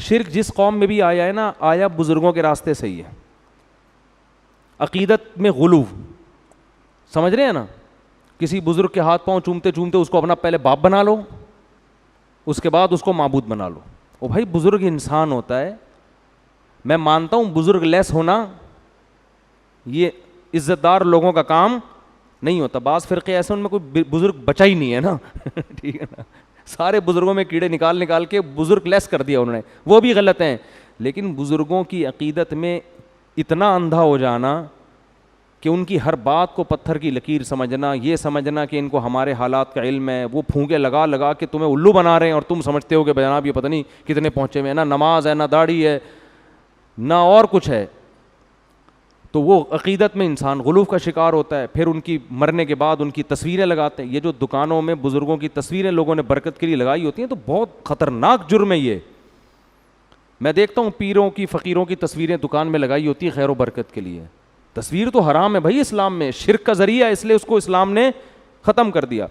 شرک جس قوم میں بھی آیا ہے نا, آیا بزرگوں کے راستے سے ہی ہے. عقیدت میں غلو, سمجھ رہے ہیں نا, کسی بزرگ کے ہاتھ پاؤں چومتے چومتے اس کو اپنا پہلے باپ بنا لو, اس کے بعد اس کو معبود بنا لو. او بھائی بزرگ انسان ہوتا ہے, میں مانتا ہوں بزرگ لیس ہونا یہ عزت دار لوگوں کا کام نہیں ہوتا. بعض فرقے ایسے ان میں کوئی بزرگ بچا ہی نہیں ہے نا, ٹھیک ہے نا, سارے بزرگوں میں کیڑے نکال نکال کے بزرگ لیس کر دیا انہوں نے, وہ بھی غلط ہیں. لیکن بزرگوں کی عقیدت میں اتنا اندھا ہو جانا کہ ان کی ہر بات کو پتھر کی لکیر سمجھنا, یہ سمجھنا کہ ان کو ہمارے حالات کا علم ہے, وہ پھونکے لگا لگا کے تمہیں الو بنا رہے ہیں اور تم سمجھتے ہو کہ جناب یہ پتہ نہیں کتنے پہنچے ہوئے ہیں, نہ نماز ہے, نہ داڑھی ہے, نہ اور کچھ ہے. تو وہ عقیدت میں انسان غلو کا شکار ہوتا ہے. پھر ان کی مرنے کے بعد ان کی تصویریں لگاتے ہیں. یہ جو دکانوں میں بزرگوں کی تصویریں لوگوں نے برکت کے لیے لگائی ہوتی ہیں تو بہت خطرناک جرم ہے یہ. میں دیکھتا ہوں پیروں کی فقیروں کی تصویریں دکان میں لگائی ہوتی ہیں خیر و برکت کے لیے. تصویر تو حرام ہے بھائی اسلام میں, شرک کا ذریعہ ہے, اس لیے اس کو اسلام نے ختم کر دیا.